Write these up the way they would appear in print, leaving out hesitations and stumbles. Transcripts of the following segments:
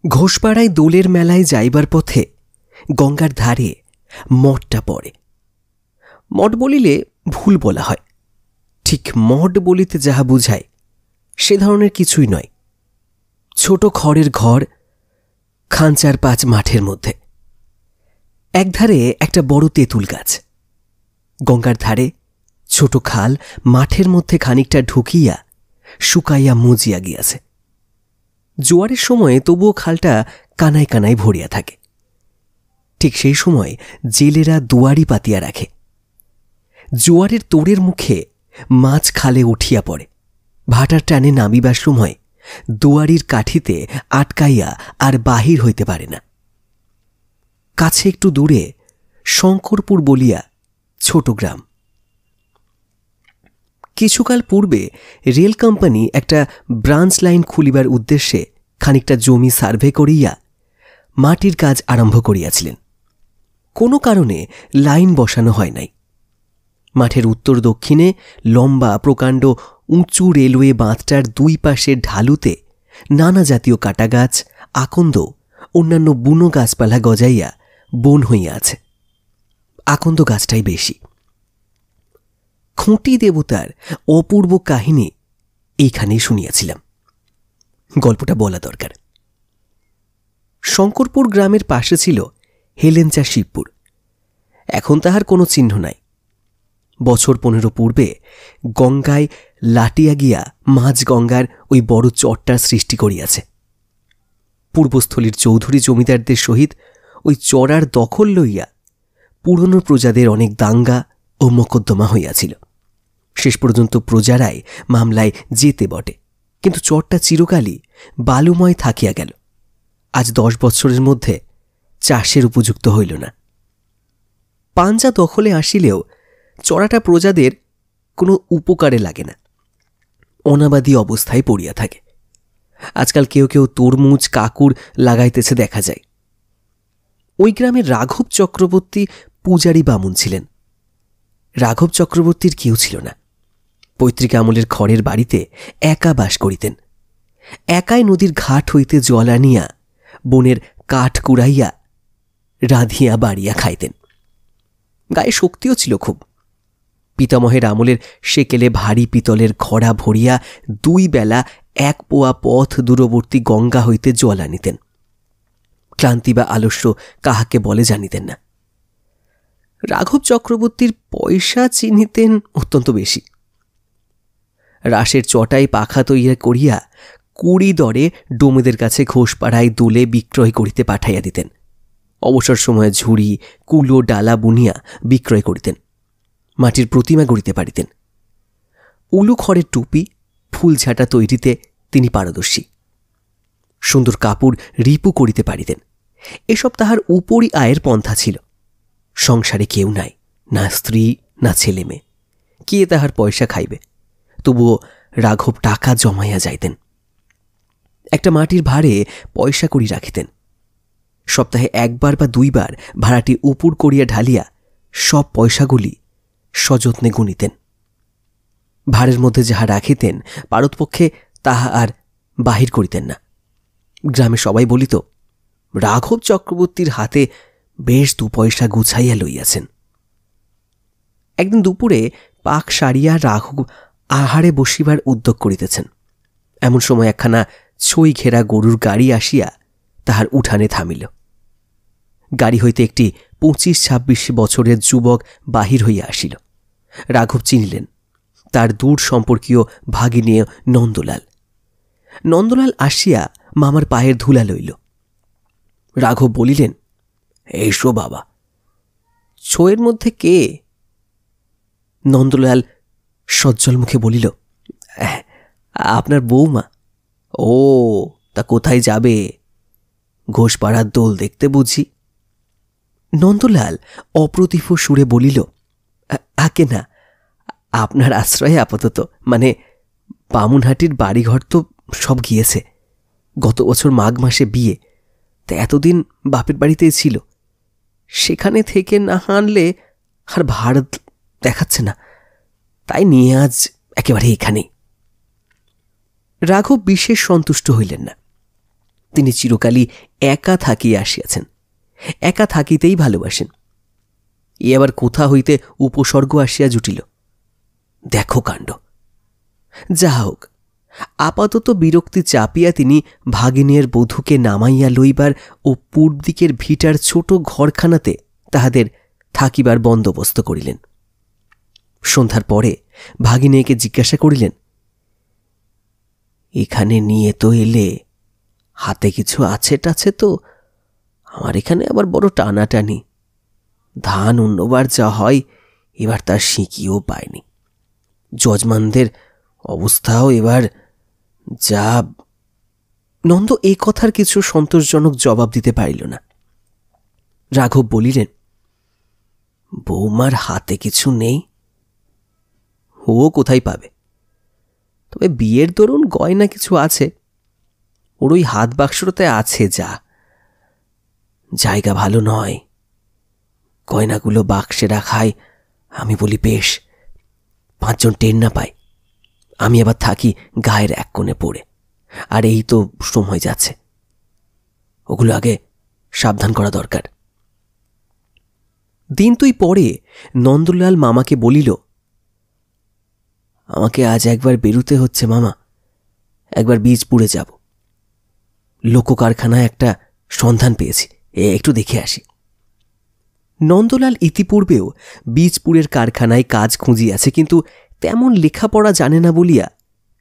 ঘোষপাড়ায় দোলের মেলায় যাইবার পথে গঙ্গার ধারে মঠটা পড়ে। মঠ বলিলে ভুল বলা হয়, ঠিক মঠ বলিতে যাহা বুঝায় সে ধরনের কিছুই নয়। ছোট খড়ের ঘর, খাঞ্চার পাঁচ মাঠের মধ্যে। একধারে একটা বড় তেঁতুল গাছ, গঙ্গার ধারে ছোট খাল, মাঠের মধ্যে খানিকটা ঢুকিয়া শুকাইয়া মুজিয়া গিয়াছে। জোয়ারের সময়ে তবুও খালটা কানায় কানায় ভরিয়া থাকে। ঠিক সেই সময় জেলেরা দুয়ারি পাতিয়া রাখে। জোয়ারের তোড়ের মুখে মাছ খালে উঠিয়া পড়ে। ভাটার টানে নামিবার সময় দুয়ারির কাঠিতে আটকাইয়া আর বাহির হইতে পারে না। কাছে একটু দূরে শঙ্করপুর বলিয়া ছোট গ্রাম। কিছুকাল পূর্বে রেল কোম্পানি একটা ব্রাঞ্চ লাইন খুলিবার উদ্দেশ্যে খানিকটা জমি সার্ভে করিয়া মাটির কাজ আরম্ভ করিয়াছিলেন। কোনো কারণে লাইন বসানো হয় নাই। মাঠের উত্তর দক্ষিণে লম্বা প্রকাণ্ড উঁচু রেলওয়ে বাঁধটার দুই পাশের ঢালুতে নানা জাতীয় কাটাগাছ, আকন্দ, অন্যান্য বুনো গাছপালা গজাইয়া বন হইয়া আছে। আকন্দ গাছটাই বেশি। খুঁটি দেবতার অপূর্ব কাহিনী এইখানেই শুনিয়াছিলাম। গল্পটা বলা দরকার। শঙ্করপুর গ্রামের পাশে ছিল হেলেঞ্চা শিবপুর। এখন তাহার কোনো চিহ্ন নাই। বছর 15 পূর্বে গঙ্গায় লাটিয়া গিয়া মাঝ গঙ্গার ওই বড় চরটার সৃষ্টি করিয়াছে। পূর্বস্থলীর চৌধুরী জমিদারদের সহিত ওই চরার দখল লইয়া পুরনো প্রজাদের অনেক দাঙ্গা ও মোকদ্দমা হইয়াছিল। শেষ পর্যন্ত প্রজারাই মামলায় যেতে বটে, কিন্তু চরটা চিরকালই বালুময় থাকিয়া গেল। আজ 10 বৎসরের মধ্যে চাষের উপযুক্ত হইল না। পাঞ্জা দখলে আসিলেও চরাটা প্রজাদের কোনো উপকারে লাগে না, অনাবাদী অবস্থায় পড়িয়া থাকে। আজকাল কেউ কেউ তরমুজ, কাকুর লাগাইতেছে দেখা যায়। ওই গ্রামের রাঘব চক্রবর্তী পূজারী বামুন ছিলেন। রাঘব চক্রবর্তীর কেউ ছিল না। পৈতৃক আমলের খড়ের বাড়িতে একা বাস করিতেন। একাই নদীর ঘাট হইতে জল আনিয়া বনের কাঠ কুড়াইয়া রাঁধিয়া বাড়িয়া খাইতেন। গায়ে শক্তিও ছিল খুব। পিতামহের আমলের সেকেলে ভারী পিতলের ঘড়া ভরিয়া 2 বেলা 1 পোয়া পথ দূরবর্তী গঙ্গা হইতে জল আনিতেন। ক্লান্তি বা আলস্য কাহাকে বলে জানিতেন না। রাঘব চক্রবর্তীর পয়সা চিনিতেন অত্যন্ত বেশি। রাসের চটাই পাখা তৈরি করিয়া 20 দরে ডোমেদের কাছে ঘোষপাড়ায় দুলে বিক্রয় করিতে পাঠাইয়া দিতেন। অবসর সময়ে ঝুড়ি, কুলো, ডালা বুনিয়া বিক্রয় করিতেন। মাটির প্রতিমা গড়িতে পারিতেন। উলু খড়ের টুপি, ফুল ঝাঁটা তৈরিতে তিনি পারদর্শী। সুন্দর কাপড় রিপু করিতে পারিতেন। এসব তাহার উপরই আয়ের পন্থা ছিল। সংসারে কেউ নাই, না স্ত্রী, না ছেলে মেয়ে। কে তাহার পয়সা খাইবে? তবুও রাঘব টাকা জমাইয়া যাইতেন। একটা মাটির ভাড়ে পয়সা করি রাখিতেন। সপ্তাহে 1 বার বা 2 বার ভাড়াটি উপুর করিয়া ঢালিয়া সব পয়সাগুলি সযত্নে গুনিতেন। ভাড়ের মধ্যে যাহা রাখিতেন পারতপক্ষে তাহা আর বাহির করিতেন না। গ্রামে সবাই বলিত, রাঘব চক্রবর্তীর হাতে বেশ 2 পয়সা গুছাইয়া লইয়াছেন। একদিন দুপুরে পাক সারিয়া রাঘব আহারে বসিবার উদ্যোগ করিতেছেন। এমন সময় একখানা ছই ঘেরা গরুর গাড়ি আসিয়া তাহার উঠানে থামিল। গাড়ি হইতে একটি 25-26 বছরের যুবক বাহির হইয়া আসিল। রাঘব চিনিলেন, তার দূর সম্পর্কীয় ভাগিনীয় নন্দলাল। নন্দলাল আসিয়া মামার পায়ের ধুলা লইল। রাঘব বলিলেন, এসো বাবা। ছয়ের মধ্যে কে? নন্দলাল সজ্জল মুখে বলিল, আপনার বৌমা। ও, তা কোথায় যাবে? ঘোষপাড়ার দোল দেখতে বুঝি? নন্দলাল অপ্রতিভ সুরে বলিল, আকে না, আপনার আশ্রয়ে আপাতত, মানে বামুনহাটির বাড়িঘর তো সব গিয়েছে। গত বছর মাঘ মাসে বিয়ে, তা এতদিন বাপের বাড়িতেই ছিল। সেখানে থেকে না আনলে আর ভাড়া দেখাচ্ছে না, তাই নিয়ে আজ একেবারে এখানেই। রাঘব বিশেষ সন্তুষ্ট হইলেন না। তিনি চিরকালই একা থাকিয়া আসিয়াছেন, একা থাকিতেই ভালোবাসেন। এ আবার কোথা হইতে উপসর্গ আসিয়া জুটিল? দেখো কাণ্ড। যা হোক, আপাতত বিরক্তি চাপিয়া তিনি ভাগিনীর বধূকে নামাইয়া লইবার ও পূর্ব দিকের ভিটার ছোট ঘরখানাতে তাহাদের থাকিবার বন্দোবস্ত করিলেন। সন্ধ্যার পরে ভাগিনীকে জিজ্ঞাসা করিলেন, এখানে নিয়ে তো এলে, হাতে কিছু আছে টাছে তো? আমার এখানে আবার বড় টানাটানি, ধান অন্যবার যা হয় এবার তার সিঁকিও পায়নি। যজমানদের অবস্থাও এবার যা। নন্দ এই কথার কিছু সন্তোষজনক জবাব দিতে পারিল না। রাঘব বলিলেন, বৌমার হাতে কিছু নেই? ও কোথায় পাবে? তবে বিয়ের দরুন গয়না কিছু আছে। ওর ওই হাত বাক্সটাতে আছে যা। জায়গা ভালো নয়, গয়নাগুলো বাক্সে রাখায় আমি বলি বেশ, 5 জন টের না পায়। আমি আবার থাকি গায়ের এক কোণে পড়ে, আর এই তো সময় যাচ্ছে, ওগুলো আগে সাবধান করা দরকার। দিন 2 পরে নন্দলাল মামাকে বলিল, আমাকে আজ একবার বেরুতে হচ্ছে মামা, একবার বীজপুরে যাব। লোক কারখানায় একটা সন্ধান পেয়েছি, একটু দেখে আসি। নন্দলাল ইতিপূর্বেও বীজপুরের কারখানায় কাজ খুঁজিয়াছে, কিন্তু তেমন লেখাপড়া জানে না বলিয়া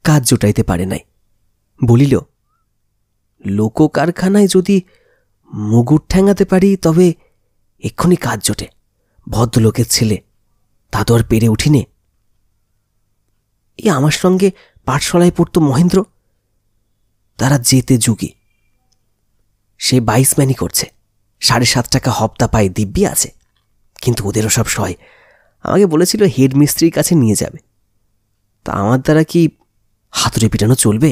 কাজ জোটাইতে পারে নাই। বলিল, লোক কারখানায় যদি মুগুর ঠ্যাঙাতে পারি তবে এক্ষুনি কাজ জোটে। ভদ্রলোকের ছেলে, তা তো আর পেরে উঠিনে। আমার সঙ্গে পাঠশালায় পড়ত মহেন্দ্র, তারা যেতে যুগী, সে 22 ম্যানি করছে, 7.5 টাকা হপ্তা পায়, দিব্যি আছে। কিন্তু ওদেরও সব সয়। আমাকে বলেছিল হেড মিস্ত্রির কাছে নিয়ে যাবে। তা আমার দ্বারা কি হাতুড়ে পিটানো চলবে?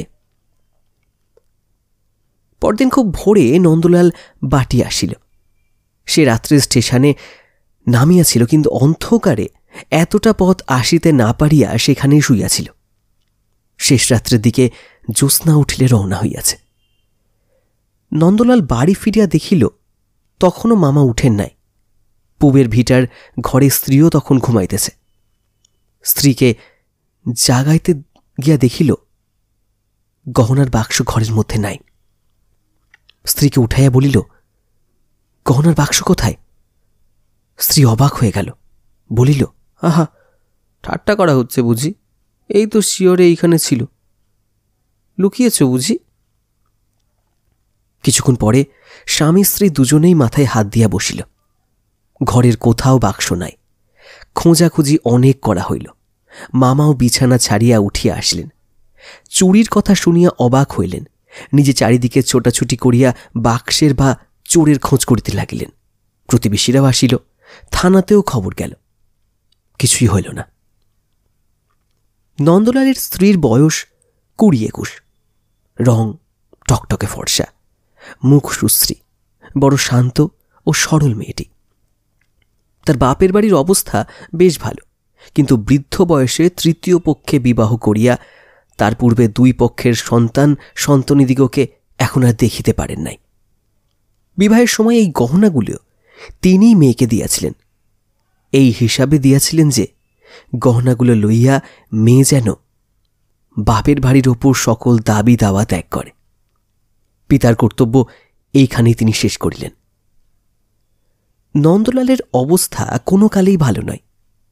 পরদিন খুব ভোরে নন্দলাল বাটি আসিল। সে রাত্রে স্টেশনে নামিয়াছিল, কিন্তু অন্ধকারে এতটা পথ আসিতে না পারিয়া সেখানেই শুইয়াছিল। শেষ রাত্রের দিকে জ্যোৎস্না উঠিলে রওনা হইয়াছে। নন্দলাল বাড়ি ফিরিয়া দেখিল তখনও মামা উঠেন নাই। পূবের ভিটার ঘরে স্ত্রীও তখন ঘুমাইতেছে। স্ত্রীকে জাগাইতে গিয়া দেখিল গহনার বাক্স ঘরের মধ্যে নাই। স্ত্রীকে উঠাইয়া বলিল, গহনার বাক্স কোথায়? স্ত্রী অবাক হয়ে গেল, বলিল, আহা, ঠাট্টা করা হচ্ছে বুঝি? এই তো শিওরে এইখানে ছিল, লুকিয়েছ বুঝি? কিছুক্ষণ পরে স্বামী স্ত্রী দুজনেই মাথায় হাত দিয়া বসিল। ঘরের কোথাও বাক্স নাই। খোঁজাখুঁজি অনেক করা হইল। মামাও বিছানা ছাড়িয়া উঠিয়া আসলেন। চুরির কথা শুনিয়া অবাক হইলেন। নিজে চারিদিকে ছোটাছুটি করিয়া বাক্সের বা চোরের খোঁজ করিতে লাগিলেন। প্রতিবেশীরাও আসিল, থানাতেও খবর গেল, কিছুই হইল না। নন্দলালের স্ত্রীর বয়স 20-21, রং টকটকে ফর্সা, মুখ সুশ্রী, বড় শান্ত ও সরল মেয়েটি। তার বাপের বাড়ির অবস্থা বেশ ভালো, কিন্তু বৃদ্ধ বয়সে 3য় পক্ষে বিবাহ করিয়া তার পূর্বে 2 পক্ষের সন্তানিদিগকে এখন আর দেখিতে পারেন নাই। বিবাহের সময় এই গহনাগুলো তিনিই মেয়েকে দিয়াছিলেন। এই হিসাবে দিয়াছিলেন যে গহনাগুলো লইয়া মেয়ে যেন বাপের বাড়ির ওপর সকল দাবি দাওয়া ত্যাগ করে। পিতার কর্তব্য এইখানেই তিনি শেষ করিলেন। নন্দলালের অবস্থা কোনো কালেই ভালো নয়।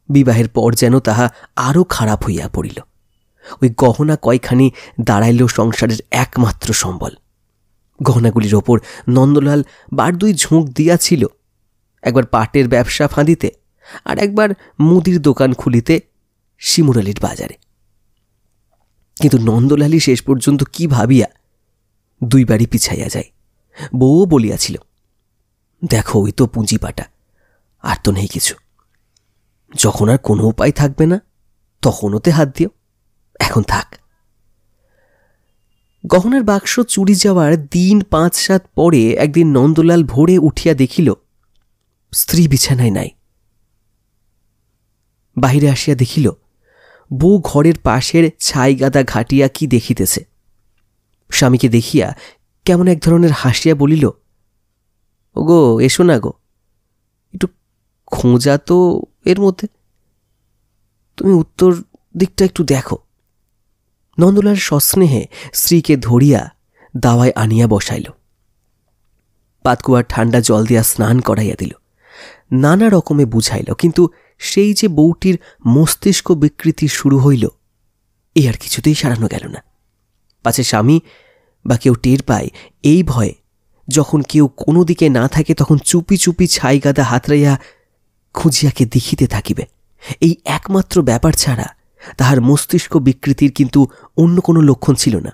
বিবাহের পর যেন তাহা আরও খারাপ হইয়া পড়িল। ওই গহনা কয়খানি দাঁড়াইল সংসারের একমাত্র সম্বল। গহনাগুলির ওপর নন্দলাল 2 ঝোঁক দিয়াছিল, একবার পাটের ব্যবসা ফাঁদিতে, আর একবার মুদির দোকান খুলিতে শিমুরালির বাজারে। কিন্তু নন্দলালই শেষ পর্যন্ত কি ভাবিয়া 2 বাড়ি পিছাইয়া যায়। বউও বলিয়াছিল, দেখো ওই তো পুঁজিপাটা, আর তো নেই কিছু। যখন আর কোনো উপায় থাকবে না তখন ওতে হাত দিও, এখন থাক। গহনার বাক্স চুরি যাওয়ার দিন 5-7 পরে একদিন নন্দলাল ভোরে উঠিয়া দেখিল স্ত্রী বিছানায় নাই। বাহিরে আসিয়া দেখিল বউ ঘরের পাশের ছাই গাদা ঘাটিয়া কি দেখিতেছে। স্বামীকে দেখিয়া কেমন এক ধরনের হাসিয়া বলিল, ওগো এসো না গো, একটু খোঁজা তো এর মধ্যে, তুমি উত্তর দিকটা একটু দেখো। নন্দলাল সস্নেহে স্ত্রীকে ধরিয়া দাওয়ায় আনিয়া বসাইল। পাতকুয়ার ঠান্ডা জল দিয়া স্নান করাইয়া দিল, নানা রকমে বুঝাইল, কিন্তু সেই যে বউটির মস্তিষ্ক বিকৃতি শুরু হইল, এই আর কিছুতেই সারানো গেল না। পাছে স্বামী বা কেউ টের পায়, এই ভয়ে যখন কেউ কোনো দিকে না থাকে তখন চুপি চুপি ছাই গাদা হাতড়াইয়া খুঁজিয়াকে দেখিতে থাকিবে। এই একমাত্র ব্যাপার ছাড়া তাহার মস্তিষ্ক বিকৃতির কিন্তু অন্য কোনো লক্ষণ ছিল না।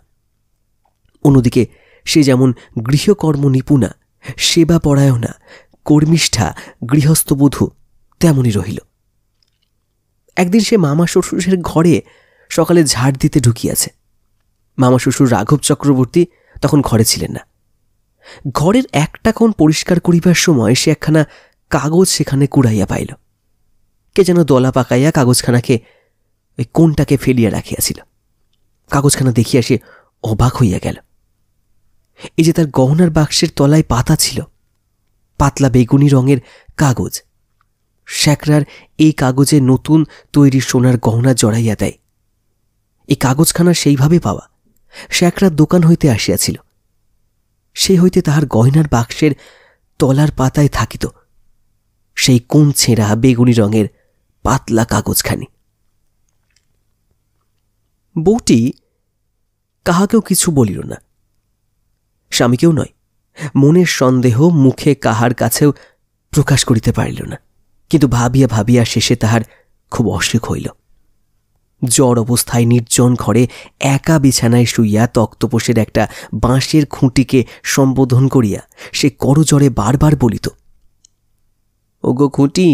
অন্যদিকে সে যেমন গৃহকর্ম নিপুণা, সেবা পরায়ণা, কর্মিষ্ঠা গৃহস্থবধূ তেমনই রহিল। একদিন সে মামা শ্বশুরের ঘরে সকালে ঝাড় দিতে ঢুকিয়াছে। মামা শ্বশুর রাঘব চক্রবর্তী তখন ঘরে ছিলেন না। ঘরের একটা কোণ পরিষ্কার করিবার সময় সে একখানা কাগজ সেখানে কুড়াইয়া পাইল। কে যেন দলা পাকাইয়া কাগজখানাকে ওই কোণটাকে ফেলিয়া রাখিয়াছিল। কাগজখানা দেখিয়া সে অবাক হইয়া গেল। এই যে তার গহনার বাক্সের তলায় পাতা ছিল, পাতলা বেগুনি রঙের কাগজ। শ্যাকরার এই কাগজে নতুন তৈরি সোনার গহনা জড়াইয়া দেয়। এই কাগজখানা সেইভাবে পাওয়া, শ্যাকরার দোকান হইতে আসিয়াছিল। সেই হইতে তাহার গয়নার বাক্সের তলার পাতায় থাকিত সেই কোণ ছেঁড়া বেগুনি রঙের পাতলা কাগজখানি। বউটি কাহাকেও কিছু বলিল না, স্বামীকেও নয়। মনের সন্দেহ মুখে কাহার কাছেও প্রকাশ করিতে পারিল না। কিন্তু ভাবিয়া ভাবিয়া শেষে তাহার খুব অসুখ হইল। জ্বর অবস্থায় নির্জন ঘরে একা বিছানায় শুইয়া তক্তপোষের একটা বাঁশের খুঁটিকে সম্বোধন করিয়া সে করজোরে বারবার বলিত, ওগো খুঁটি,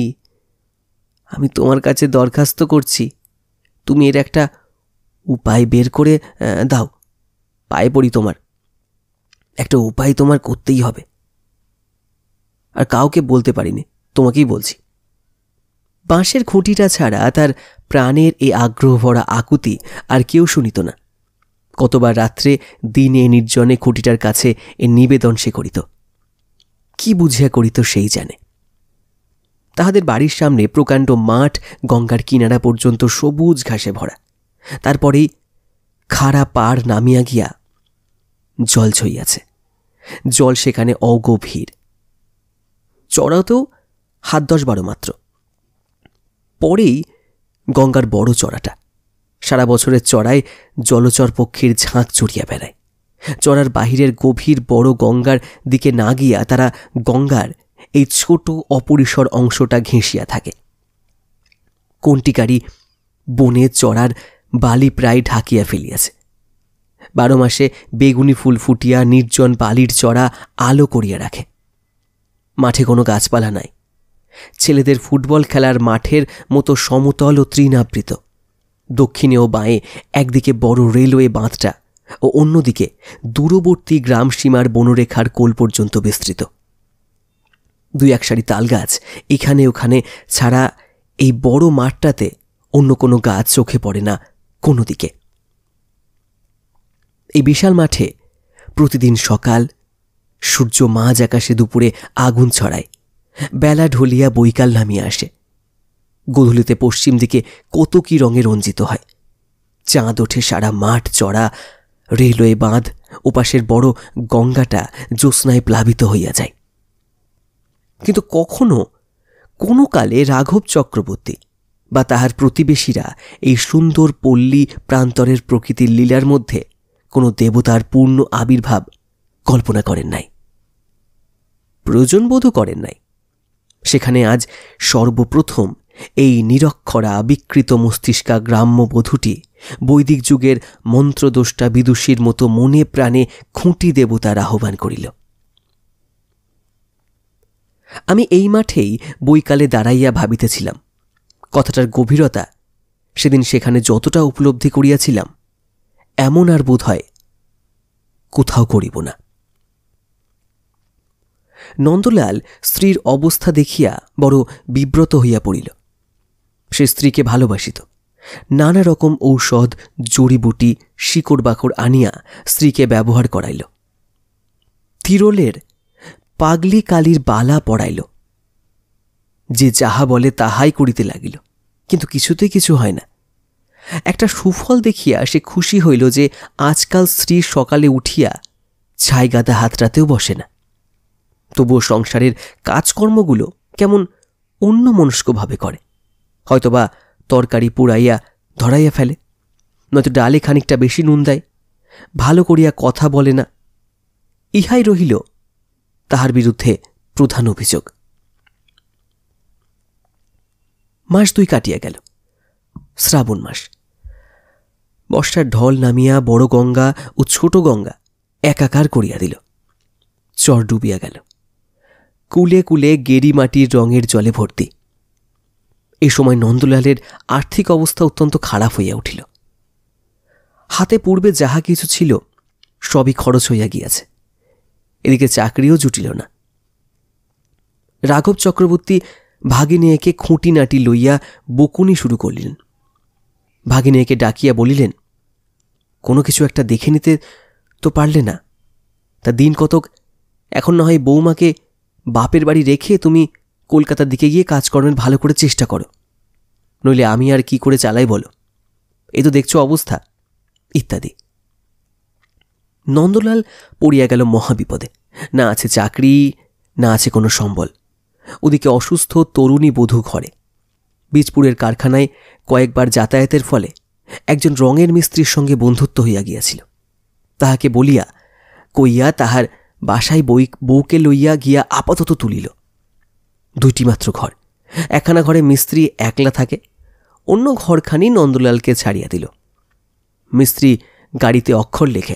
আমি তোমার কাছে দরখাস্ত করছি, তুমি এর একটা উপায় বের করে দাও। পায়ে পড়ি তোমার, একটা উপায় তোমার করতেই হবে। আর কাউকে বলতে পারিনি, তোমাকেই বলছি। বাঁশের খুঁটিটা ছাড়া তার প্রাণের এ আগ্রহ ভরা আকুতি আর কেউ শুনিত না। কতবার রাত্রে দিনে নির্জনে খুঁটিটার কাছে এ নিবেদন সে করিত। কি বুঝিয়া করিত সেই জানে। তাহাদের বাড়ির সামনে প্রকাণ্ড মাঠ, গঙ্গার কিনারা পর্যন্ত সবুজ ঘাসে ভরা। তারপরেই খাড়া পাড় নামিয়া গিয়া জল ছইয়াছে। জল সেখানে অগভীর, চড়াতেও 7-10 মাত্র। পরেই গঙ্গার বড় চড়াটা। সারা বছরের চড়ায় জলচর পক্ষীর ঝাঁক চড়িয়া বেড়ায়। চড়ার বাহিরের গভীর বড় গঙ্গার দিকে না গিয়া তারা গঙ্গার এই ছোট অপরিসর অংশটা ঘেঁষিয়া থাকে। কোনটিকারই বনে চড়ার বালি প্রায় ঢাকিয়া ফেলিয়াছে। 12 মাসে বেগুনি ফুল ফুটিয়া নির্জন বালির চড়া আলো করিয়া রাখে। মাঠে কোনো গাছপালা নাই। ছেলেদের ফুটবল খেলার মাঠের মতো সমতল ও তৃণাবৃত। দক্ষিণে ও বাঁয়ে একদিকে বড় রেলওয়ে বাঁধটা ও অন্যদিকে দূরবর্তী গ্রাম সীমার বনরেখার কোল পর্যন্ত বিস্তৃত। 2-1 সারি তাল গাছ এখানে ওখানে ছাড়া এই বড় মাঠটাতে অন্য কোনো গাছ চোখে পড়ে না কোনো দিকে। এই বিশাল মাঠে প্রতিদিন সকাল সূর্য মাঝ আকাশে দুপুরে আগুন ছড়ায়। বেলা ঢলিয়া বৈকাল নামিয়ে আসে। গোধূলিতে পশ্চিম দিকে কত কি রঙে রঞ্জিত হয়। চাঁদ ওঠে সারা মাঠ চড়া, রেলওয়ে বাঁধ ওপাশের বড় গঙ্গাটা জ্যোৎস্নায় প্লাবিত হইয়া যায়। কিন্তু কখনো কোনো কালে রাঘব চক্রবর্তী বা তাহার প্রতিবেশীরা এই সুন্দর পল্লী প্রান্তরের প্রকৃতির লীলার মধ্যে কোনো দেবতার পূর্ণ আবির্ভাব কল্পনা করেন নাই, প্রয়োজনবোধও করেন নাই। সেখানে আজ সর্বপ্রথম এই নিরক্ষরা বিকৃত মস্তিষ্কা গ্রাম্য বধূটি বৈদিক যুগের মন্ত্রদ্রষ্টা বিদুষীর মতো মনে প্রাণে খুঁটি দেবতার আহ্বান করিল। আমি এই মাঠেই বৈকালে দাঁড়াইয়া ভাবিতেছিলাম। কথাটার গভীরতা সেদিন সেখানে যতটা উপলব্ধি করিয়াছিলাম, এমন আর বোধ হয় কোথাও করিব না। নন্দলাল স্ত্রীর অবস্থা দেখিয়া বড় বিব্রত হইয়া পড়িল। সে স্ত্রীকে ভালোবাসিত। নানা রকম ঔষধ, জড়িবুটি, শিকড় বাকড় আনিয়া স্ত্রীকে ব্যবহার করাইল। তিরলের পাগলি কালির বালা পড়াইল। যে যাহা বলে তাহাই করিতে লাগিল, কিন্তু কিছুতেই কিছু হয় না। একটা সুফল দেখিয়া সে খুশি হইল যে আজকাল স্ত্রী সকালে উঠিয়া ছাই গাদা হাতড়াতেও বসে না। তবুও সংসারের কাজকর্মগুলো কেমন অন্যমনস্কভাবে করে। হয়তোবা তরকারি পুড়াইয়া ধরাইয়া ফেলে, নয়তো ডালে খানিকটা বেশি নুন দেয়, ভালো করিয়া কথা বলে না। ইহাই রহিল তাহার বিরুদ্ধে প্রধান অভিযোগ। মাস 2 কাটিয়া গেল। শ্রাবণ মাস। বর্ষার ঢল নামিয়া বড় গঙ্গা ও ছোট গঙ্গা একাকার করিয়া দিল। চর ডুবিয়া গেল। কুলে কুলে গেরি মাটির রঙের জলে ভর্তি। এ সময় নন্দলালের আর্থিক অবস্থা অত্যন্ত খারাপ হইয়া উঠিল। হাতে পূর্বে যাহা কিছু ছিল সবই খরচ হইয়া গিয়াছে। এদিকে চাকরিও জুটিল না। রাঘব চক্রবর্তী ভাগিনেয়কে খুঁটিনাটি লইয়া বকুনি শুরু করিলেন। ভাগিনেয়কে ডাকিয়া বলিলেন, কোনো কিছু একটা দেখে নিতে তো পারলে না? তা দিন কতক এখন না হয় বৌমাকে বাপের বাড়ি রেখে তুমি কলকাতার দিকে গিয়ে কাজকর্মের ভালো করে চেষ্টা করো, নইলে আমি আর কি করে চালাই বলো? এই তো দেখছো অবস্থা, ইত্যাদি। নন্দলাল পড়িয়া গেল মহাবিপদে। না আছে চাকরি, না আছে কোনো সম্বল। ওদিকে অসুস্থ তরুণী বধূ ঘরে। বীজপুরের কারখানায় কয়েকবার যাতায়াতের ফলে একজন রঙের মিস্ত্রির সঙ্গে বন্ধুত্ব হইয়া গিয়াছিল। তাহাকে বলিয়া কইয়া তাহার বাসায় বউকে লইয়া গিয়া আপাতত তুলিল। 2টি মাত্র ঘর। একখানা ঘরে মিস্ত্রি একলা থাকে, অন্য ঘরখানি নন্দলালকে ছাড়িয়া দিল। মিস্ত্রি গাড়িতে অক্ষর লেখে।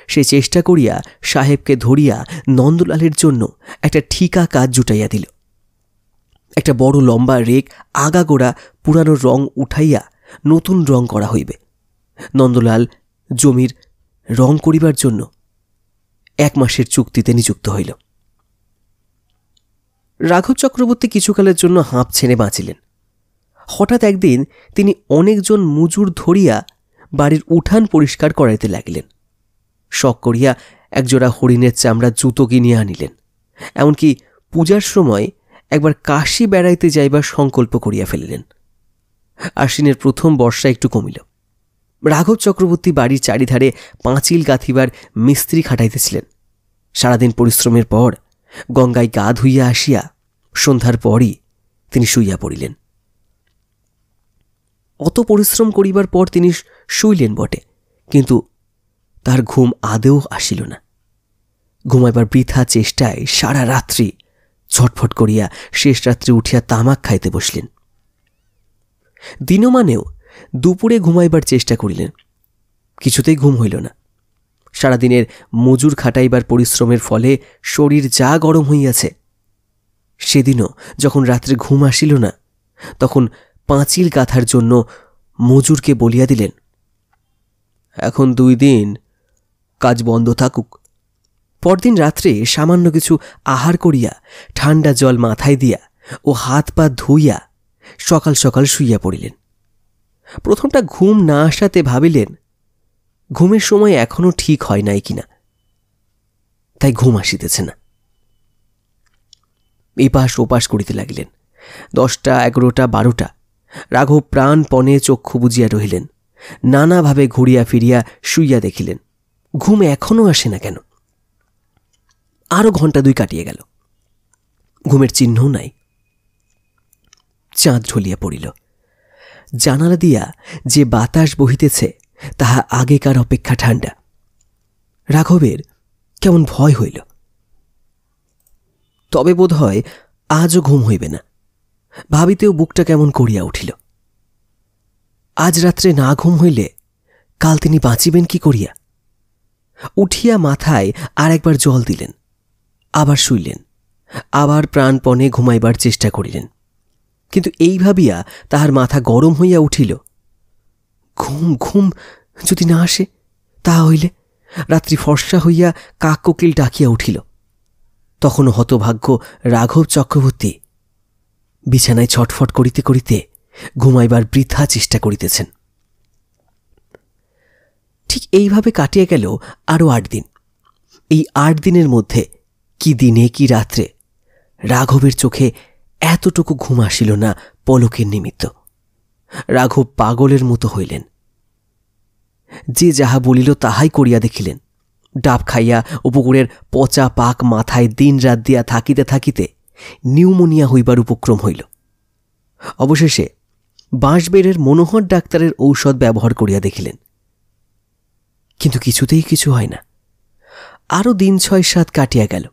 সে চেষ্টা করিয়া সাহেবকে ধরিয়া নন্দলালের জন্য একটা ঠিকা কাজ জুটাইয়া দিল। একটা বড় লম্বা রেক আগাগোড়া পুরানো রং উঠাইয়া নতুন রং করা হইবে। নন্দলাল জমির রং করিবার জন্য 1 মাসের চুক্তিতে নিযুক্ত হইল। রাঘব চক্রবর্তী কিছুকালের জন্য হাঁপ ছেড়ে বাঁচিলেন। হঠাৎ একদিন তিনি অনেকজন মজুর ধরিয়া বাড়ির উঠান পরিষ্কার করাইতে লাগিলেন। শখ করিয়া একজোড়া হরিণের চামড়া জুতো কিনিয়া আনিলেন। এমনকি পূজার সময় একবার কাশী বেড়াইতে যাইবার সংকল্প করিয়া ফেলিলেন। আশ্বিনের প্রথম বর্ষা একটু কমিল। রাঘব চক্রবর্তী বাড়ির চারিধারে পাঁচিল গাঁথিবার মিস্ত্রি খাটাইতেছিলেন। সারাদিন পরিশ্রমের পর গঙ্গায় গা ধুইয়া আসিয়া সন্ধ্যার পরই তিনি শুইয়া পড়িলেন। অত পরিশ্রম করিবার পর তিনি শুইলেন বটে, কিন্তু তার ঘুম আদেও আসিল না। ঘুমাইবার বৃথা চেষ্টায় সারা রাত্রি ছটফট করিয়া শেষ রাত্রে উঠিয়া তামাক খাইতে বসলেন। দিনমানেও দুপুরে ঘুমাইবার চেষ্টা করিলেন, কিছুতেই ঘুম হইল না। সারাদিনের মজুর খাটাইবার পরিশ্রমের ফলে শরীর যা গরম হইয়াছে। সেদিনও যখন রাত্রে ঘুম আসিল না, তখন পাঁচিল গাঁথার জন্য মজুরকে বলিয়া দিলেন, এখন 2 দিন কাজ বন্ধ থাকুক। পরদিন রাত্রে সামান্য কিছু আহার করিয়া ঠান্ডা জল মাথায় দিয়া ও হাত পা ধুইয়া সকাল সকাল শুইয়া পড়িলেন। প্রথমটা ঘুম না আসাতে ভাবিলেন ঘুমের সময় এখনো ঠিক হয় নাই কিনা, তাই ঘুম আসিতেছে না। এপাশ ওপাশ করিতে লাগিলেন। 10টা, 11টা, 12টা। রাঘব প্রাণপণে চক্ষু বুজিয়া রহিলেন। নানাভাবে ঘুরিয়া ফিরিয়া শুইয়া দেখিলেন ঘুম এখনো আসে না কেন। আরো ঘণ্টা 2 কাটিয়ে গেল, ঘুমের চিহ্নও নাই। চাঁদ ঢলিয়া পড়িল। জানালা দিয়া যে বাতাস বহিতেছে তাহা আগেকার অপেক্ষা ঠান্ডা। রাঘবের কেমন ভয় হইল। তবে বোধ হয় আজও ঘুম হইবে না, ভাবিতেও বুকটা কেমন করিয়া উঠিল। আজ রাত্রে না ঘুম হইলে কাল তিনি বাঁচিবেন কি করিয়া? উঠিয়া মাথায় আর একবার জল দিলেন, আবার শুইলেন, আবার প্রাণপণে ঘুমাইবার চেষ্টা করিলেন। কিন্তু এই ভাবিয়া তাহার মাথা গরম হইয়া উঠিল, ঘুম ঘুম যদি না আসে তাহা হইলে? রাত্রি ফর্সা হইয়া কাক কোকিল ডাকিয়া উঠিল। তখনও হতভাগ্য রাঘব চক্রবর্তী বিছানায় ছটফট করিতে করিতে ঘুমাইবার বৃথা চেষ্টা করিতেছেন। ঠিক এইভাবে কাটিয়া গেল আরো 8 দিন। এই 8 দিনের মধ্যে কি দিনে কি রাত্রে রাঘবের চোখে এতটুকু ঘুম আসিল না পলকের নিমিত্ত। রাঘব পাগলের মতো হইলেন। যে যাহা বলিল তাহাই করিয়া দেখিলেন। ডাব খাইয়া উপকূলের পচা পাক মাথায় দিন রাত দিয়া থাকিতে থাকিতে নিউমোনিয়া হইবার উপক্রম হইল। অবশেষে বাঁশবেড়ের মনোহর ডাক্তারের ঔষধ ব্যবহার করিয়া দেখিলেন, কিন্তু কিছুতেই কিছু হয় না। আরও দিন 6-7 কাটিয়া গেল।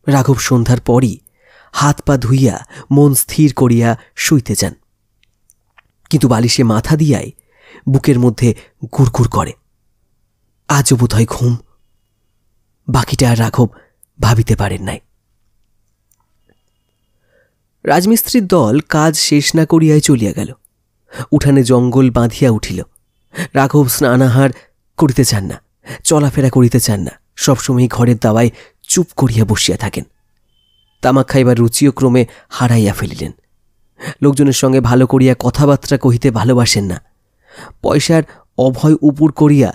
রাঘব সন্ধ্যার পরই হাত পা ধুইয়া মন স্থির করিয়া শুইতে যান, কিন্তু বালিশে মাথা দিয়াই বুকের মধ্যে গুড়গুড় করে। আজও বোধহয় ঘুম। বাকিটা আর রাঘব ভাবিতে পারেন নাই। রাজমিস্ত্রির দল কাজ শেষ না করিয়াই চলিয়া গেল। উঠানে জঙ্গল বাঁধিয়া উঠিল। রাঘব স্নানাহার করিতে চান না, চলাফেরা করিতে চান না, সবসময় ঘরের দাওয়ায় চুপ করিয়া বসিয়া থাকেন। তামাক খাইবার রুচিও ক্রমে হারাইয়া ফেলিলেন। লোকজনের সঙ্গে ভালো করিয়া কথাবার্তা কহিতে ভালোবাসেন না। পয়সার অভয় উপুর করিয়া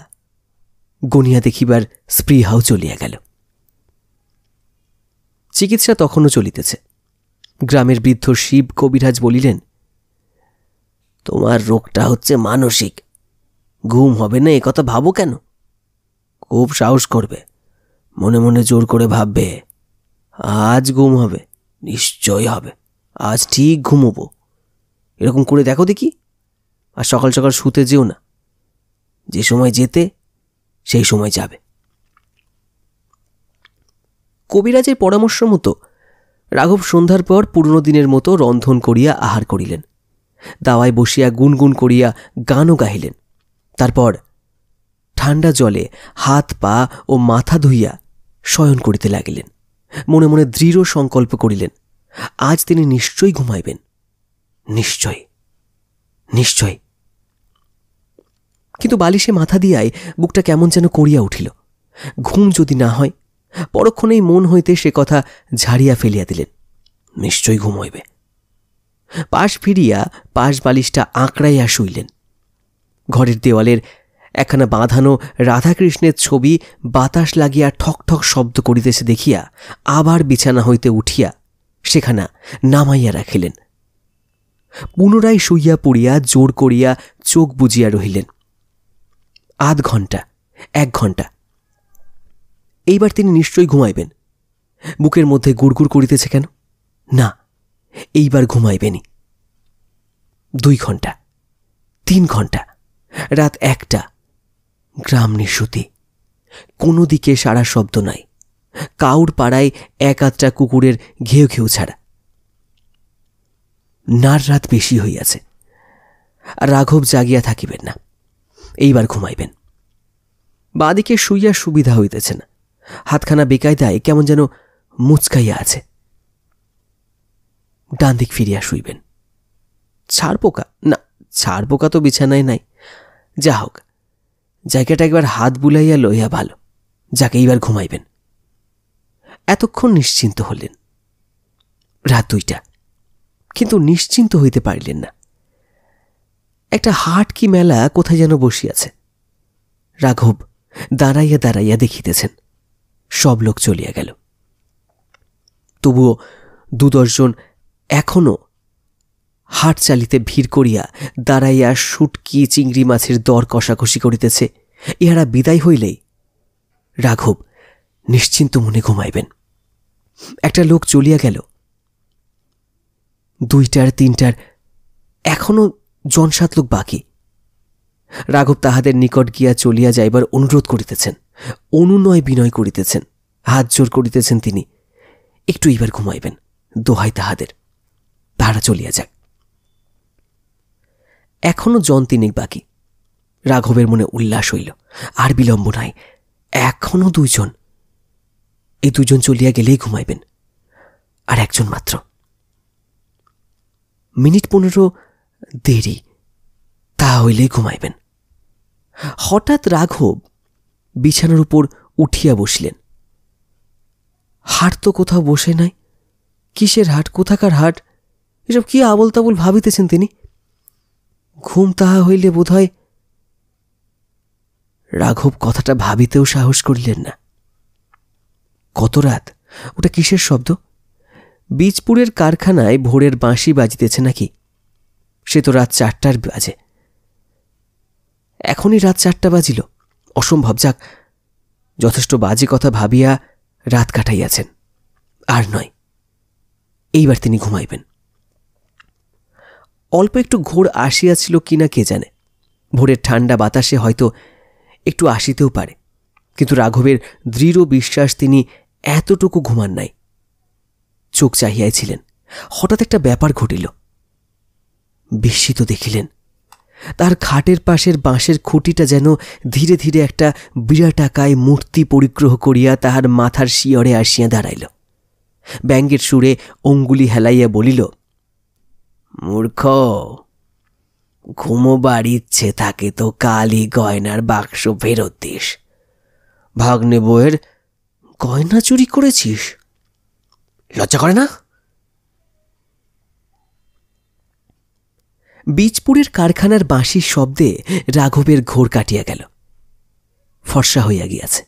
গনিয়া দেখিবার স্পৃহাও চলিয়া গেল। চিকিৎসা তখনও চলিতেছে। গ্রামের বৃদ্ধ শিব কবিরাজ বলিলেন, তোমার রোগটা হচ্ছে মানসিক। ঘুম হবে না এ কথা ভাবো কেন? খুব সাহস করবে, মনে মনে জোর করে ভাববে আজ ঘুম হবে, নিশ্চয় হবে, আজ ঠিক ঘুমোবো। এরকম করে দেখো দেখি। আর সকাল সকাল শুতে যেও না, যে সময় যেতে সেই সময় যাবে। কবিরাজের পরামর্শ মতো রাঘব সন্ধ্যার পর পুরনো দিনের মতো রন্ধন করিয়া আহার করিলেন। দাওয়ায় বসিয়া গুনগুন করিয়া গানও গাহিলেন। তারপর ঠান্ডা জলে হাত পা ও মাথা ধুইয়া শয়ন করিতে লাগিলেন। মনে মনে দৃঢ় সংকল্প করিলেন, আজ তিনি নিশ্চয়ই ঘুমাইবেন, নিশ্চয় নিশ্চয়। কিন্তু বালিশে মাথা দিয়াই বুকটা কেমন যেন করিয়া উঠিল। ঘুম যদি না হয়, পরক্ষণেই মন হইতে সে কথা ঝাড়িয়া ফেলিয়া দিলেন, নিশ্চয়ই ঘুম হইবে। পাশ ফিরিয়া পাশ বালিশটা আঁকড়াইয়া শুইলেন। ঘরের দেওয়ালের একখানা বাঁধানো রাধাকৃষ্ণের ছবি বাতাস লাগিয়া ঠক ঠক শব্দ করিতেছে দেখিয়া আবার বিছানা হইতে উঠিয়া সেখানা নামাইয়া রাখিলেন। পুনরায় শুইয়া পড়িয়া জোর করিয়া চোখ বুজিয়া রহিলেন। 1/2 ঘণ্টা, 1 ঘণ্টা। এইবার তিনি নিশ্চয়ই ঘুমাইবেন। বুকের মধ্যে গুড়গুড় করিতেছে কেন? না, এইবার ঘুমাইবেনই। 2 ঘণ্টা, 3 ঘণ্টা, রাত 1টা। গ্রাম নিশুতি, কোনো দিকে সারা শব্দ নাই। কাউর পাড়ায় 1-8টা কুকুরের ঘেউ ঘেউ ছাড়া। নার রাত বেশি হইয়াছে। আর রাঘব জাগিয়া থাকিবেন না, এইবার ঘুমাইবেন। বাঁদিকে শুইয়া সুবিধা হইতেছে না। হাতখানা বেকায়দায় কেমন যেন মুচকাইয়া আছে। ডান দিক ফিরিয়া শুইবেন। ছাড়পোকা না, ছাড়পোকা তো বিছানায় নাই। যা হোক, জায়গাটা একবার হাত বুলাইয়া লইয়া ভালো, যাকে এইবার ঘুমাইবেন। এতক্ষণ নিশ্চিন্ত হলেন। রাত 2টা, কিন্তু নিশ্চিন্ত হইতে পারিলেন না। একটা হাট কি মেলা কোথায় যেন বসিয়াছে। রাঘব দাঁড়াইয়া দাঁড়াইয়া দেখিতেছেন। সব লোক চলিয়া গেল। তবুও 2-10 জন এখনো হাট চালিতে ভিড় করিয়া দাঁড়াইয়া শুটকি চিংড়ি মাছের দর কষাকষি করিতেছে। ইহারা বিদায় হইলেই রাঘব নিশ্চিন্ত মনে ঘুমাইবেন। একটা লোক চলিয়া গেল। 2টার 3টার, এখনো 7 লোক বাকি। রাঘব তাহাদের নিকট গিয়া চলিয়া যাইবার অনুরোধ করিতেছেন, অনুনয় বিনয় করিতেছেন, হাত জোর করিতেছেন তিনি। একটু এইবার ঘুমাইবেন, দোহাই তাহাদের, তাহারা চলিয়া যাক। এখনো 3 বাকি। রাঘবের মনে উল্লাস হইল। আর বিলম্ব নাই, এখনো 2 জন। এই 2 জন চলিয়া গেলেই ঘুমাইবেন। আর 1 জন মাত্র। মিনিট 15 দেরি, তা হইলেই ঘুমাইবেন। হঠাৎ রাঘব বিছানার উপর উঠিয়া বসলেন। হাট তো কোথাও বসে নাই। কিসের হাট, কোথাকার হাট, এসব কি আবল তাবল ভাবিতেছেন তিনি। ঘুম তাহা হইলে বোধহয়। রাঘব কথাটা ভাবিতেও সাহস করিলেন না। কত রাত? ওটা কিসের শব্দ? বীজপুরের কারখানায় ভোরের বাঁশি বাজিতেছে নাকি? সে তো রাত 4টার বাজে। এখনই রাত 4টা বাজিল? অসম্ভব। যাক, যথেষ্ট বাজে কথা ভাবিয়া রাত কাটাইয়াছেন, আর নয়। এইবার তিনি ঘুমাইবেন। অল্প একটু ঘোর আসিয়াছিল কিনা কে জানে। ভোরের ঠান্ডা বাতাসে হয়তো একটু আসিতেও পারে, কিন্তু রাঘবের দৃঢ় বিশ্বাস তিনি এতটুকু ঘুমান নাই। চোখ চাহিয়াছিলেন। হঠাৎ একটা ব্যাপার ঘটিল। বিস্মিত দেখিলেন তার খাটের পাশের বাঁশের খুঁটিটা যেন ধীরে ধীরে একটা বিরাটাকায় মূর্তি পরিগ্রহ করিয়া তাহার মাথার শিয়রে আসিয়া দাঁড়াইল। ব্যঙ্গের সুরে অঙ্গুলি হেলাইয়া বলিল, মূর্খ, ঘুমোবার ইচ্ছে থাকে তো কালই গয়নার বাক্স ফেরত দিস। ভাগ্নে বউয়ের গয়না চুরি করেছিস? লজ্জা করে না? বীজপুরের কারখানার বাঁশির শব্দে রাঘবের ঘোর কাটিয়া গেল। ফর্সা হইয়া গিয়াছে।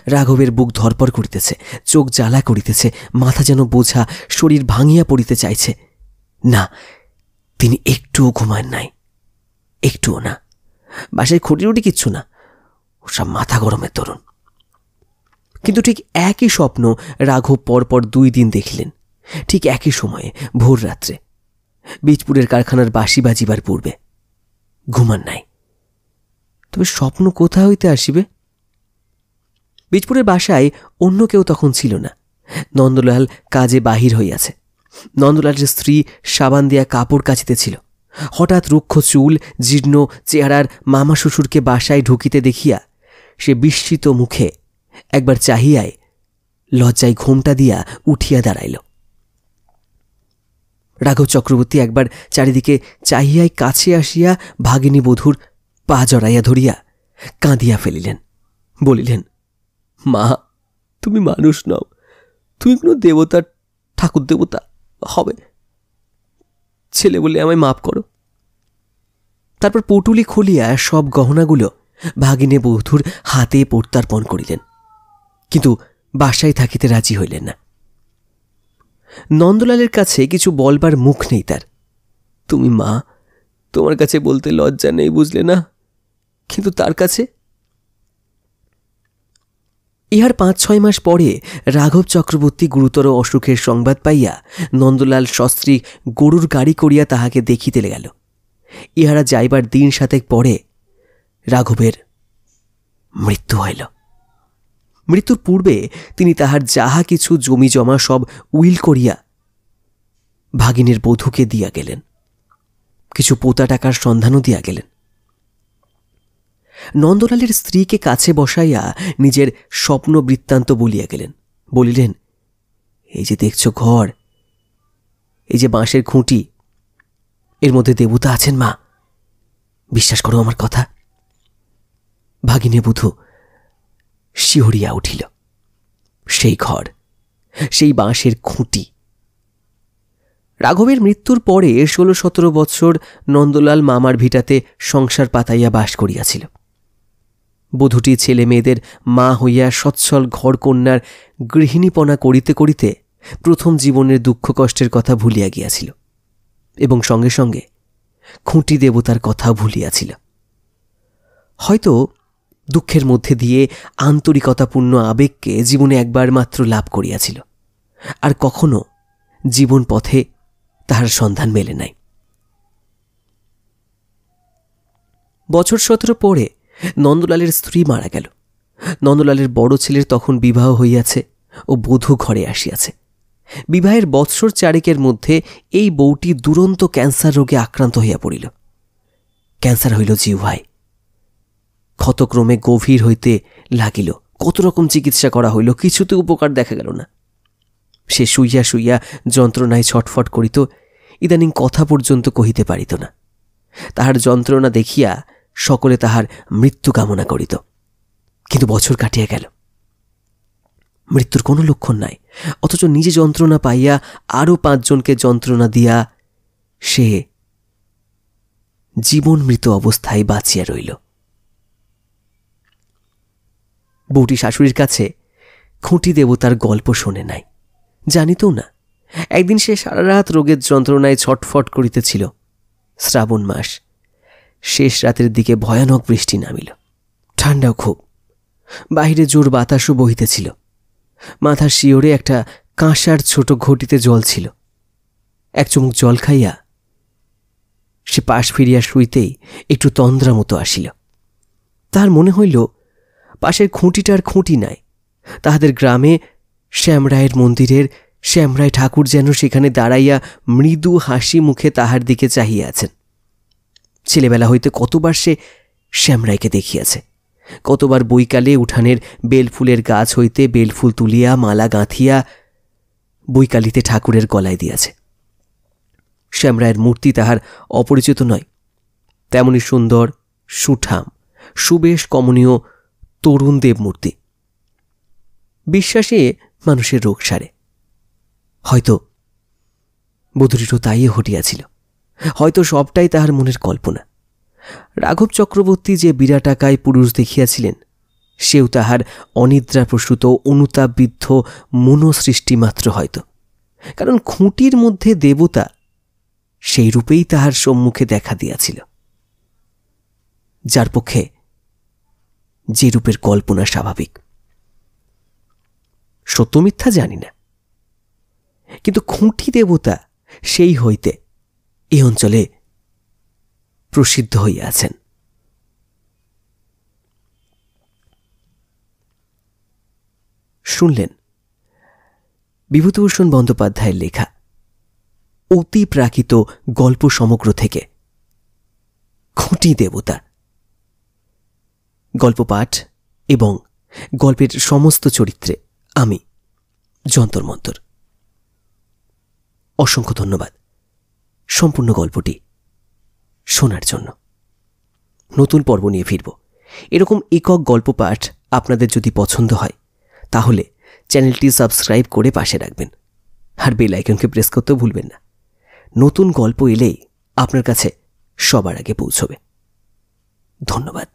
রাঘবের বুক ধরপড় করিতেছে, চোখ জ্বালা করিতেছে, মাথা যেন বোঝা, শরীর ভাঙিয়া পড়িতে চাইছে। না, তিনি একটুও ঘুমান নাই, একটুও না। বাসায় খুঁটিরুটি কিচ্ছু না, ওসব মাথা গরমের তরুণ। কিন্তু ঠিক একই স্বপ্ন রাঘব পরপর 2 দিন দেখিলেন, ঠিক একই সময়ে, ভোর রাত্রে, বীজপুরের কারখানার বাঁশি বাজিবার পূর্বে। ঘুমান নাই। তবে স্বপ্ন কোথা হইতে আসিবে? বীজপুরের বাসায় অন্য কেউ তখন ছিল না। নন্দলাল কাজে বাহির হইয়াছে। নন্দলালের স্ত্রী সাবান দিয়া কাপড় কাচিতেছিল। হঠাৎ রুক্ষ চুল, জীর্ণ চেহারার মামা শ্বশুরকে বাসায় ঢুকিতে দেখিয়া সে বিস্মিত মুখে একবার চাহিয়ায় লজ্জায় ঘোমটা দিয়া উঠিয়া দাঁড়াইল। রাঘব চক্রবর্তী একবার চারিদিকে চাহিয়ায় কাছে আসিয়া ভাগিনী বধূর পা জড়াইয়া ধরিয়া কাঁদিয়া ফেলিলেন। বলিলেন, মা, তুমি মানুষ নও, তুমি কোনো দেবতার ঠাকুর দেবতা হবে। ছেলে বলে আমায় মাফ করো। তারপর পটুলি খুলিয়া সব গহনাগুলো ভাগিনী বধূর হাতে প্রত্যার্পণ করিলেন, কিন্তু বাসায় থাকিতে রাজি হইলেন না। নন্দলালের কাছে কিছু বলবার মুখ নেই তার। তুমি মা, তোমার কাছে বলতে লজ্জা নেই, বুঝলে না? কিন্তু তার কাছে। ইহার 5-6 মাস পরে রাঘব চক্রবর্তী গুরুতর অসুখের সংবাদ পাইয়া নন্দলাল সস্ত্রী গরুর গাড়ি করিয়া তাহাকে দেখিতে গেল। ইহারা যাইবার 1 সাতেক পরে রাঘবের মৃত্যু হইল। মৃত্যুর পূর্বে তিনি তাহার যাহা কিছু জমি জমা সব উইল করিয়া ভাগিনীর বধূকে দিয়া গেলেন। কিছু পোতা টাকার সন্ধানও দিয়া গেলেন। নন্দলালের স্ত্রীকে কাছে বসাইয়া নিজের স্বপ্ন বৃত্তান্ত বলিয়া গেলেন। বলিলেন, এই যে দেখছ ঘর, এই যে বাঁশের খুঁটি, এর মধ্যে দেবতা আছেন মা, বিশ্বাস করো আমার কথা। ভাগিনী বধূ শিহরিয়া উঠিল। সেই ঘর, সেই বাঁশের খুঁটি। রাঘবের মৃত্যুর পরে 16-17 বৎসর নন্দলাল মামার ভিটাতে সংসার পাতাইয়া বাস করিয়াছিল। বধূটি ছেলে মেয়েদের মা হইয়া সচ্ছল ঘরকন্যার গৃহিণীপনা করিতে করিতে প্রথম জীবনের দুঃখ কষ্টের কথা ভুলিয়া গিয়াছিল, এবং সঙ্গে সঙ্গে খুঁটি দেবতার কথা ভুলিয়াছিল। হয়তো দুঃখের মধ্যে দিয়ে আন্তরিকতাপূর্ণ আবেগকে জীবনে একবার মাত্র লাভ করিয়াছিল, আর কখনো জীবন পথে তাহার সন্ধান মেলে নাই। বছর 17 পরে নন্দলালের স্ত্রী মারা গেল। নন্দলালের বড় ছেলের তখন বিবাহ হইয়াছে ও বধূ ঘরে আসিয়াছে। বিবাহের বৎসর 4 মধ্যে এই বউটি দুরন্ত ক্যান্সার রোগে আক্রান্ত হইয়া পড়িল। ক্যান্সার হইল জিহ্বায়। ক্ষতক্রমে গভীর হইতে লাগিল। কত রকম চিকিৎসা করা হইল, কিছুতে উপকার দেখা গেল না। সে শুইয়া শুইয়া যন্ত্রণায় ছটফট করিত, ইদানিং কথা পর্যন্ত কহিতে পারিত না। তাহার যন্ত্রণা দেখিয়া সকলে তাহার মৃত্যু কামনা করিত। কিন্তু বছর কাটিয়া গেল, মৃত্যুর কোনো লক্ষণ নাই, অথচ নিজে যন্ত্রণা পাইয়া আরও 5 জনকে যন্ত্রণা দিয়া সে জীবন মৃত অবস্থায় বাঁচিয়া রইল। বউটি শাশুড়ির কাছে খুঁটি দেবতার গল্প শোনে নাই, জানিতও না। একদিন সে সারা রাত রোগের যন্ত্রণায় ছটফট করিতেছিল। শ্রাবণ মাস, শেষ রাতের দিকে ভয়ানক বৃষ্টি নামিল, ঠান্ডাও খুব। বাহিরে জোর বাতাসও বহিতেছিল। মাথার শিওরে একটা কাঁসার ছোট ঘটিতে জল ছিল। এক চুমুক জল খাইয়া সে পাশ ফিরিয়া শুইতেই একটু তন্দ্রা মতো আসিল। তাহার মনে হইল পাশের খুঁটিটার খুঁটি নাই। তাহাদের গ্রামে শ্যামরায়ের মন্দিরের শ্যামরায় ঠাকুর যেন সেখানে দাঁড়াইয়া মৃদু হাসি মুখে তাহার দিকে চাহিয়া আছেন। ছেলেবেলা হইতে কতবার সে শ্যামরায়কে দেখিয়াছে, কতবার বৈকালে উঠানের বেলফুলের গাছ হইতে বেলফুল তুলিয়া মালা গাঁথিয়া বৈকালিতে ঠাকুরের গলায় দিয়াছে। শ্যামরায়ের মূর্তি তাহার অপরিচিত নয়। তেমনি সুন্দর, সুঠাম, সুবেশ কমনীয় তরুণ দেবমূর্তি। বিশ্বাসে মানুষের রোগ সারে। হয়তো বধূটিরও তাই ঘটিয়াছিল, হয়তো সবটাই তাহার মনের কল্পনা। রাঘব চক্রবর্তী যে বিরাটাকায় পুরুষ দেখিয়াছিলেন, সেও তাহার অনিদ্রাপ্রসূত অনুতাপবিদ্ধ মনোসৃষ্টি মাত্র হয়তো। কারণ খুঁটির মধ্যে দেবতা সেই রূপেই তাহার সম্মুখে দেখা দিয়াছিল, যার পক্ষে যে রূপের কল্পনা স্বাভাবিক। সত্য মিথ্যা জানি না, কিন্তু খুঁটি দেবতা সেই হইতে এই অঞ্চলে প্রসিদ্ধ হইয়াছেন। শুনলেন বিভূতিভূষণ বন্দ্যোপাধ্যায়ের লেখা অতি প্রাকৃত গল্প সমগ্র থেকে খুঁটি দেবতা। গল্প পাঠ এবং গল্পের সমস্ত চরিত্রে আমি যন্তর মন্তর। অসংখ্য ধন্যবাদ সম্পূর্ণ গল্পটি শোনার জন্য। নতুন পর্ব নিয়ে ফিরব। এরকম একক গল্প পাঠ আপনাদের যদি পছন্দ হয় তাহলে চ্যানেলটি সাবস্ক্রাইব করে পাশে রাখবেন, আর বেল আইকনকে প্রেস করতেও ভুলবেন না। নতুন গল্প এলেই আপনার কাছে সবার আগে পৌঁছবে। ধন্যবাদ।